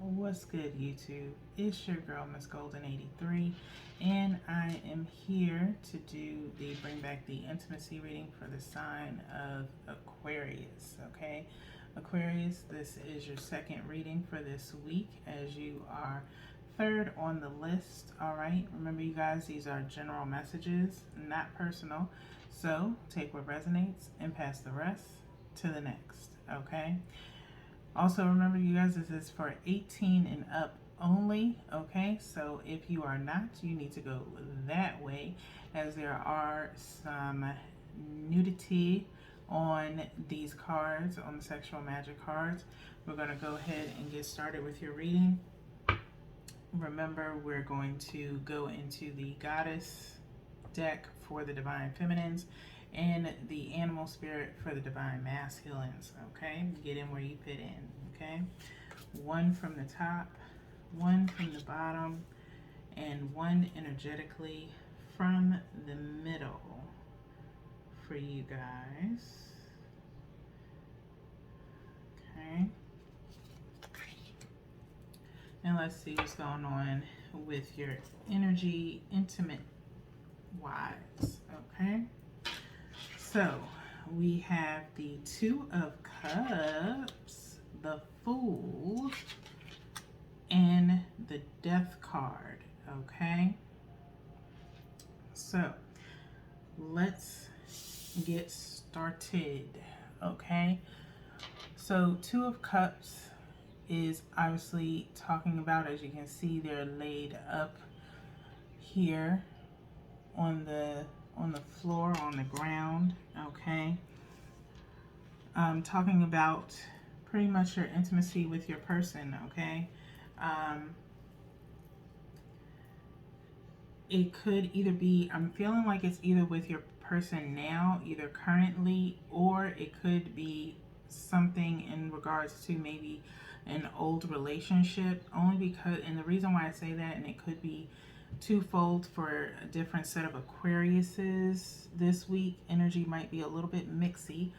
What's good, YouTube? It's your girl, Miss Golden 83, and I am here to do the bring back the intimacy reading for the sign of Aquarius. Okay, Aquarius, this is your second reading for this week, as you are third on the list. All right, remember, you guys, these are general messages, not personal. So take what resonates and pass the rest to the next. Okay. Also, remember, you guys, this is for 18 and up only, okay? So if you are not, you need to go that way, as there are some nudity on these cards, on the sexual magic cards. We're going to go ahead and get started with your reading. Remember, we're going to go into the goddess deck for the divine feminines and the animal spirit for the divine masculines. Okay, get in where you fit in. Okay, one from the top, one from the bottom, and one energetically from the middle for you guys. Okay, and let's see what's going on with your energy, intimate wise. Okay, so we have the Two of Cups, the Fool, and the Death card. Okay, so let's get started. Okay, so Two of Cups is obviously talking about, as you can see, they're laid up here on the floor, on the ground. Okay, talking about pretty much your intimacy with your person. Okay, it could either be, I'm feeling like it's either with your person now, either currently, or it could be something in regards to maybe an old relationship, only because, and the reason why I say that, and it could be twofold for a different set of Aquariuses this week. Energy might be a little bit mixy,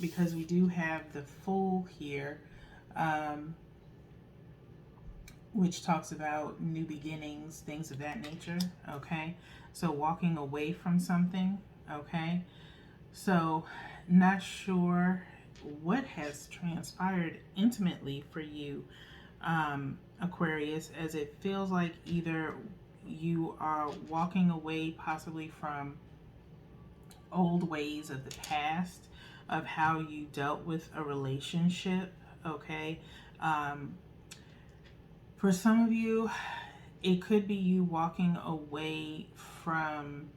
because we do have the Fool here, which talks about new beginnings, things of that nature. Okay, so walking away from something. Okay, so not sure what has transpired intimately for you, Aquarius, as it feels like either you are walking away possibly from old ways of the past, of how you dealt with a relationship. Okay, for some of you, it could be you walking away from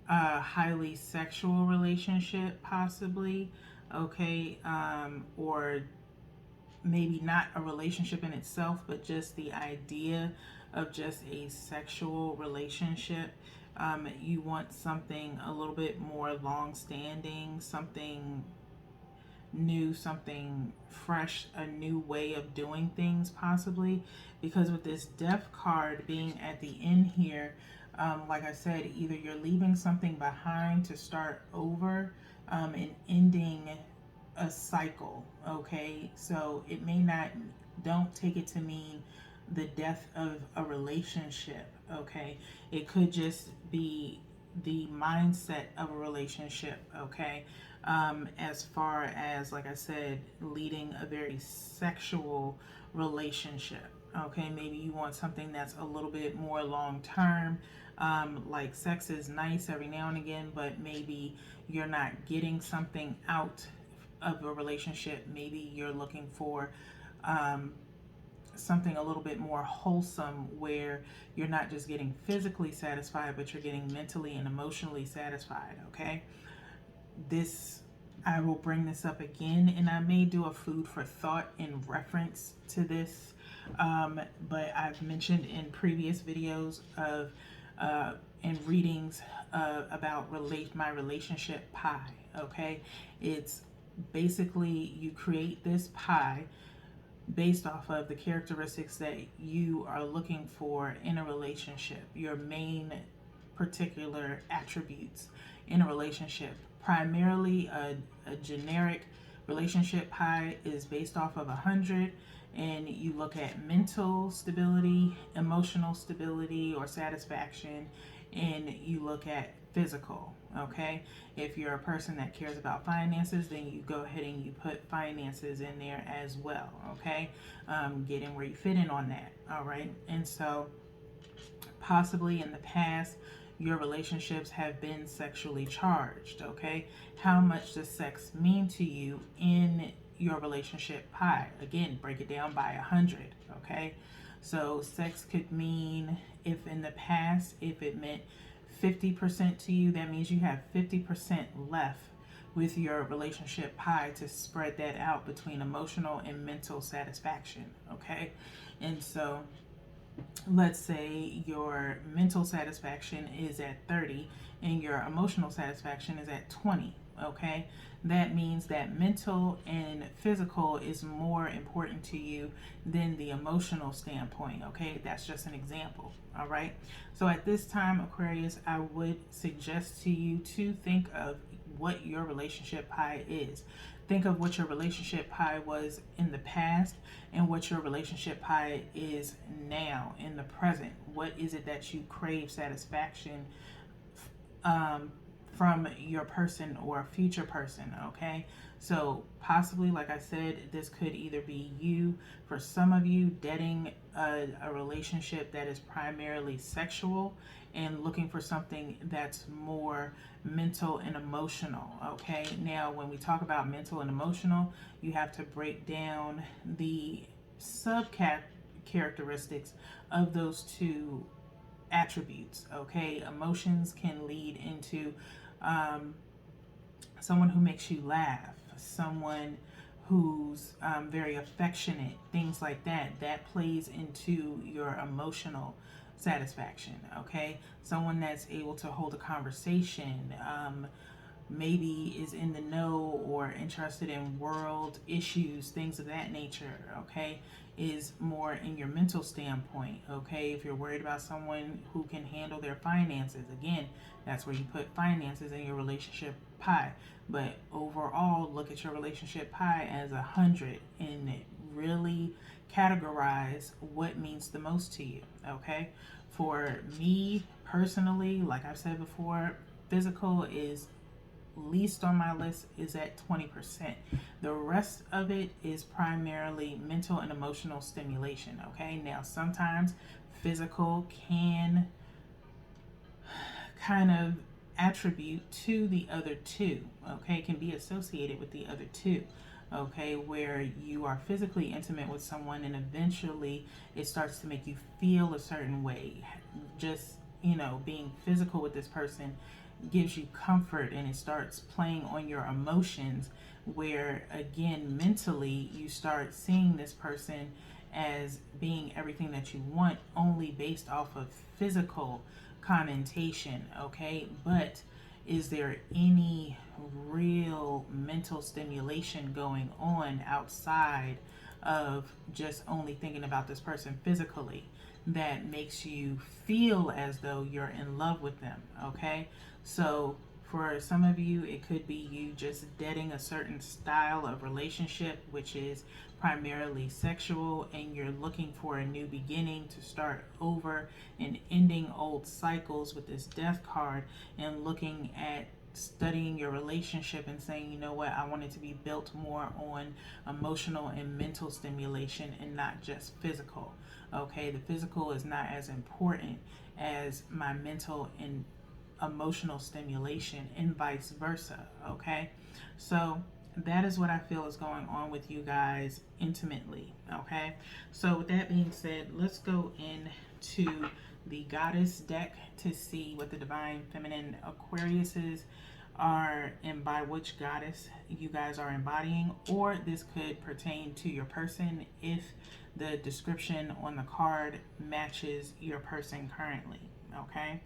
a highly sexual relationship, possibly. Okay, or maybe not a relationship in itself, but just the idea of just a sexual relationship. You want something a little bit more long-standing, something new, something fresh, a new way of doing things, possibly, because with this Death card being at the end here, like I said, either you're leaving something behind to start over, and ending a cycle. Okay, so it may not, don't take it to mean the death of a relationship. Okay, it could just be the mindset of a relationship. Okay, as far as, like I said, leading a very sexual relationship. Okay, maybe you want something that's a little bit more long term. Like, sex is nice every now and again, but maybe you're not getting something out of a relationship. Maybe you're looking for something a little bit more wholesome, where you're not just getting physically satisfied, but you're getting mentally and emotionally satisfied. Okay, this, I will bring this up again, and I may do a food for thought in reference to this, but I've mentioned in previous videos of and readings about my relationship pie. Okay, it's basically, you create this pie based off of the characteristics that you are looking for in a relationship, your main particular attributes in a relationship, primarily a generic relationship pie is based off of 100, and you look at mental stability, emotional stability or satisfaction, and you look at physical. Okay, if you're a person that cares about finances, then you go ahead and you put finances in there as well. Okay, get in where you fit in on that. All right, and so possibly in the past your relationships have been sexually charged. Okay, how much does sex mean to you in your relationship pie? Again, break it down by 100. Okay, so sex could mean, if in the past, if it meant 50% to you, that means you have 50% left with your relationship pie to spread that out between emotional and mental satisfaction. Okay, and so let's say your mental satisfaction is at 30 and your emotional satisfaction is at 20. Okay, that means that mental and physical is more important to you than the emotional standpoint. Okay, that's just an example. All right, so at this time, Aquarius, I would suggest to you to think of what your relationship pie is. Think of what your relationship pie was in the past and what your relationship pie is now in the present. What is it that you crave satisfaction from your person or a future person? Okay, so possibly, like I said, this could either be you, for some of you, dating a relationship that is primarily sexual and looking for something that's more mental and emotional. Okay, now when we talk about mental and emotional, you have to break down the sub characteristics of those two attributes. Okay, emotions can lead into someone who makes you laugh, someone who's very affectionate, things like that. That plays into your emotional satisfaction. Okay, someone that's able to hold a conversation, maybe is in the know or interested in world issues, things of that nature. Okay, is more in your mental standpoint. Okay, if you're worried about someone who can handle their finances, again, that's where you put finances in your relationship pie. But overall, look at your relationship pie as 100 and really categorize what means the most to you. Okay, for me personally, like I've said before, physical is least on my list, is at 20%. The rest of it is primarily mental and emotional stimulation. Okay, now sometimes physical can kind of attribute to the other two. Okay, can be associated with the other two. Okay, where you are physically intimate with someone and eventually it starts to make you feel a certain way. Just, being physical with this person gives you comfort and it starts playing on your emotions, where again mentally you start seeing this person as being everything that you want only based off of physical connotation. Okay, but is there any real mental stimulation going on outside of just only thinking about this person physically that makes you feel as though you're in love with them? Okay, so for some of you, it could be you just dating a certain style of relationship, which is primarily sexual, and you're looking for a new beginning to start over and ending old cycles with this death card, and looking at studying your relationship and saying, you know what, I want it to be built more on emotional and mental stimulation and not just physical. Okay, the physical is not as important as my mental and emotional stimulation and vice versa. Okay, so that is what I feel is going on with you guys intimately. Okay, so with that being said, let's go into the goddess deck to see what the divine feminine Aquariuses are and by which goddess you guys are embodying, or this could pertain to your person if the description on the card matches your person currently. Okay,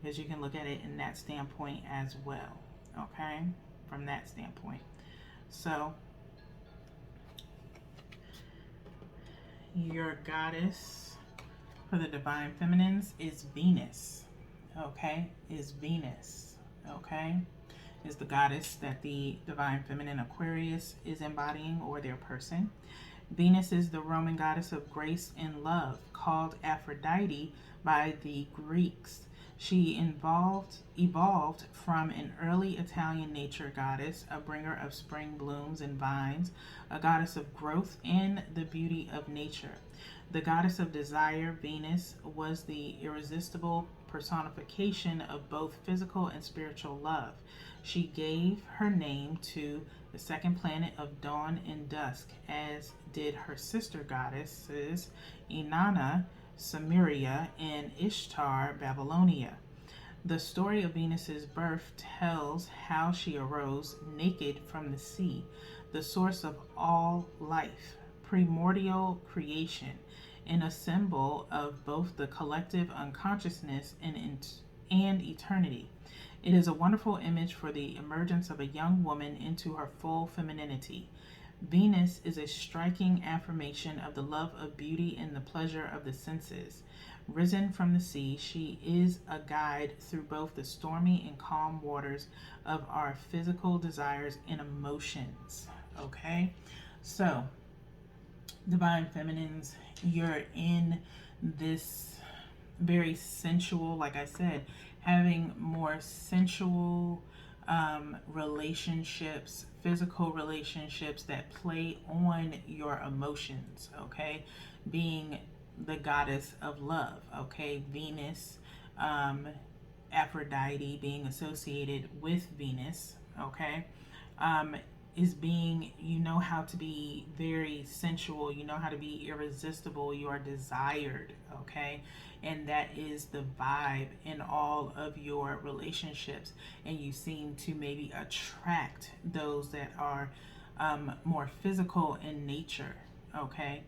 because you can look at it in that standpoint as well. Okay, from that standpoint. So your goddess for the divine feminines is Venus. Okay, is Venus. Okay, is the goddess that the divine feminine Aquarius is embodying, or their person. Venus is the Roman goddess of grace and love, called Aphrodite by the Greeks. She evolved from an early Italian nature goddess, a bringer of spring blooms and vines, a goddess of growth and the beauty of nature. The goddess of desire, Venus, was the irresistible personification of both physical and spiritual love. She gave her name to the second planet of dawn and dusk, as did her sister goddesses Inanna, Samaria, and Ishtar, Babylonia. The story of Venus's birth tells how she arose naked from the sea, the source of all life, primordial creation, and a symbol of both the collective unconsciousness and eternity. It is a wonderful image for the emergence of a young woman into her full femininity. Venus is a striking affirmation of the love of beauty and the pleasure of the senses. Risen from the sea, she is a guide through both the stormy and calm waters of our physical desires and emotions. Okay? So, divine feminines, you're in this very sensual, like I said, having more sensual relationships, physical relationships that play on your emotions, okay? Being the goddess of love, okay? Venus, Aphrodite being associated with Venus, okay? Is being, you know how to be very sensual, you know how to be irresistible, you are desired, okay? And that is the vibe in all of your relationships, and you seem to maybe attract those that are more physical in nature, okay?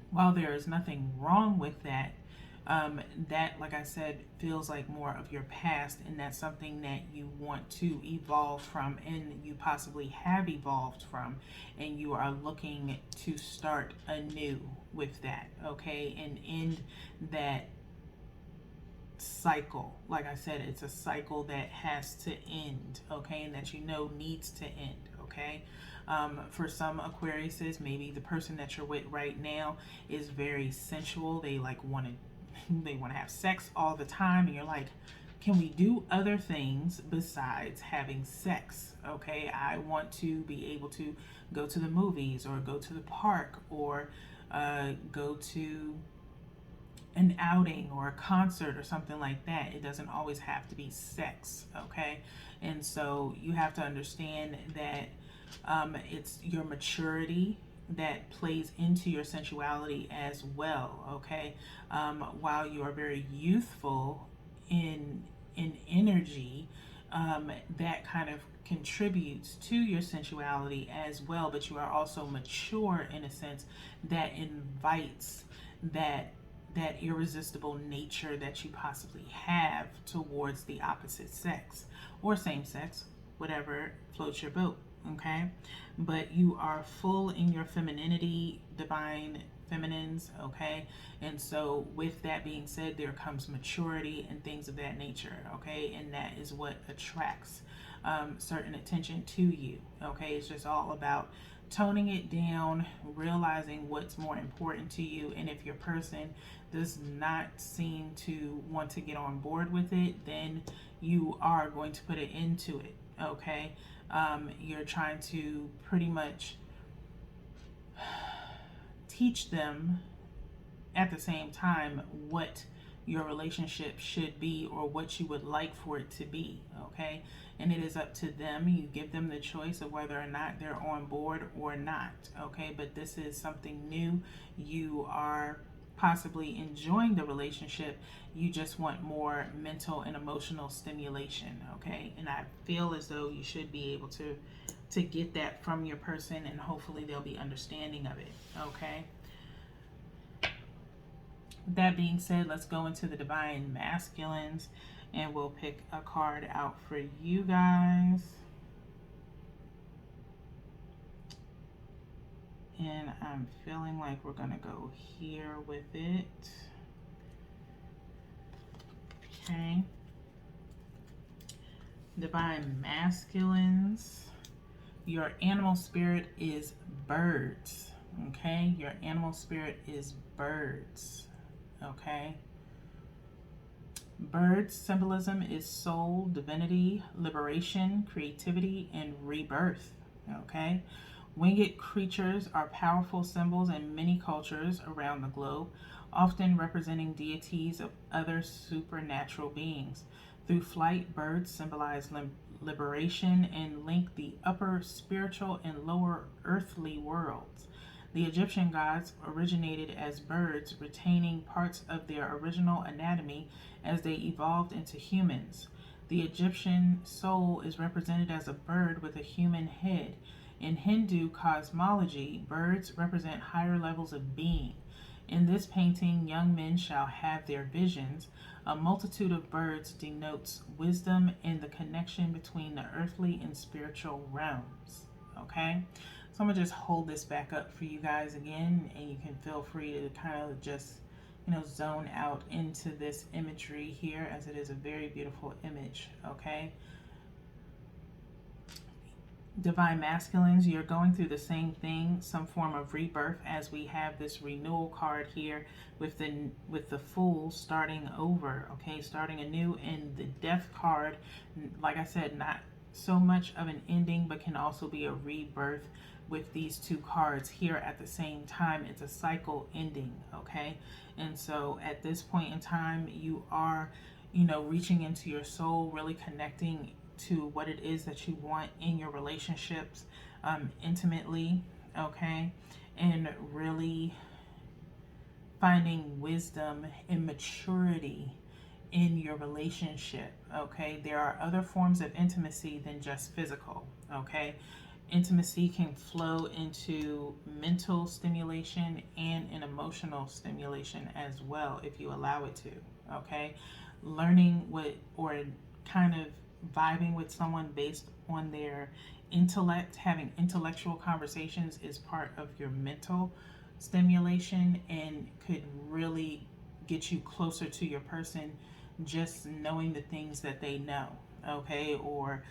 While there is nothing wrong with that, that, like I said, feels like more of your past, and that's something that you want to evolve from, and you possibly have evolved from, and you are looking to start anew with that, okay, and end that cycle. Like I said, it's a cycle that has to end, okay, and that you know needs to end, okay. For some Aquariuses, maybe the person that you're with right now is very sensual. They like want to have sex all the time, and you're like, can we do other things besides having sex? Okay, I want to be able to go to the movies, or go to the park, or go to an outing or a concert or something like that. It doesn't always have to be sex, okay? And so you have to understand that it's your maturity that plays into your sensuality as well, okay? While you are very youthful in energy, that kind of contributes to your sensuality as well, but you are also mature in a sense that invites that irresistible nature that you possibly have towards the opposite sex or same sex, whatever floats your boat, okay? But you are full in your femininity, divine feminines, okay? And so with that being said, there comes maturity and things of that nature, okay? And that is what attracts certain attention to you, okay? It's just all about toning it down, realizing what's more important to you. And if your person does not seem to want to get on board with it, then you are going to put it into it, okay? You're trying to pretty much teach them at the same time what your relationship should be, or what you would like for it to be, okay? And it is up to them. You give them the choice of whether or not they're on board or not, okay? But this is something new. You are possibly enjoying the relationship. You just want more mental and emotional stimulation, okay? And I feel as though you should be able to get that from your person, and hopefully they'll be understanding of it, okay? That being said, let's go into the divine masculines, and we'll pick a card out for you guys. And I'm feeling like we're gonna go here with it. Okay. Divine masculines, your animal spirit is birds. Okay, your animal spirit is birds. Okay, birds symbolism is soul, divinity, liberation, creativity, and rebirth. Okay, winged creatures are powerful symbols in many cultures around the globe, often representing deities of other supernatural beings. Through flight, birds symbolize liberation and link the upper spiritual and lower earthly worlds. The Egyptian gods originated as birds, retaining parts of their original anatomy as they evolved into humans. The Egyptian soul is represented as a bird with a human head. In Hindu cosmology, birds represent higher levels of being. In this painting, young men shall have their visions. A multitude of birds denotes wisdom and the connection between the earthly and spiritual realms. Okay? So I'm going to just hold this back up for you guys again, and you can feel free to kind of just, zone out into this imagery here, as it is a very beautiful image. Okay? Divine masculines, you're going through the same thing, some form of rebirth, as we have this renewal card here with the Fool, starting over, okay, starting anew. And the Death card, like I said, not so much of an ending, but can also be a rebirth with these two cards here at the same time. It's a cycle ending, okay? And so at this point in time, you are, reaching into your soul, really connecting to what it is that you want in your relationships, intimately, okay? And really finding wisdom and maturity in your relationship, okay? There are other forms of intimacy than just physical, okay? Intimacy can flow into mental stimulation and an emotional stimulation as well, if you allow it to, okay? Learning what, or kind of vibing with someone based on their intellect, having intellectual conversations, is part of your mental stimulation and could really get you closer to your person, just knowing the things that they know, okay? Or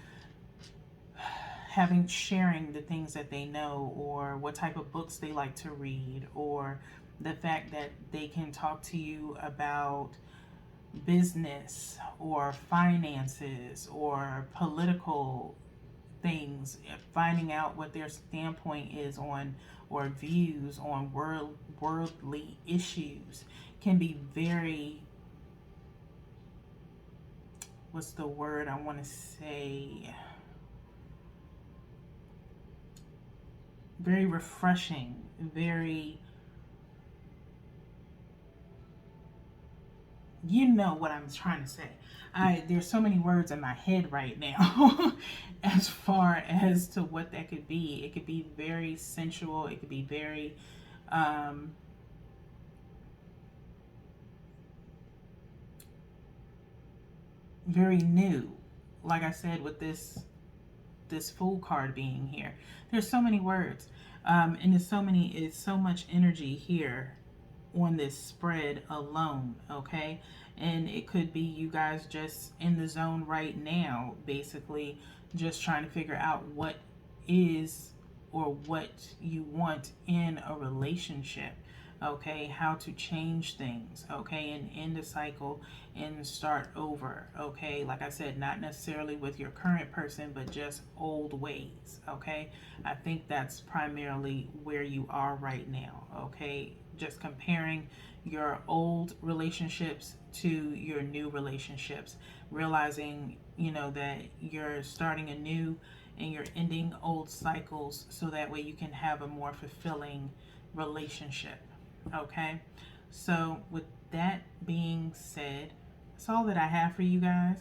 sharing the things that they know, or what type of books they like to read, or the fact that they can talk to you about business or finances or political things, finding out what their standpoint is on, or views on worldly issues, can be very, what's the word I want to say, very refreshing, very, you know what I'm trying to say. There's so many words in my head right now as far as to what that could be. It could be very sensual. It could be very very new. Like I said, with this Fool card being here, there's so many words, and it's so much energy here on this spread alone, okay? And it could be you guys just in the zone right now, basically just trying to figure out what is, or what you want in a relationship, okay? How to change things, okay? And end the cycle and start over, okay? Like I said, not necessarily with your current person, but just old ways, okay? I think that's primarily where you are right now, okay? Just comparing your old relationships to your new relationships, realizing, that you're starting anew and you're ending old cycles, so that way you can have a more fulfilling relationship, okay? So with that being said, that's all that I have for you guys.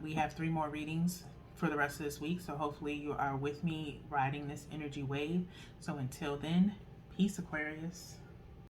We have 3 more readings for the rest of this week, so hopefully you are with me riding this energy wave. So until then, peace, Aquarius.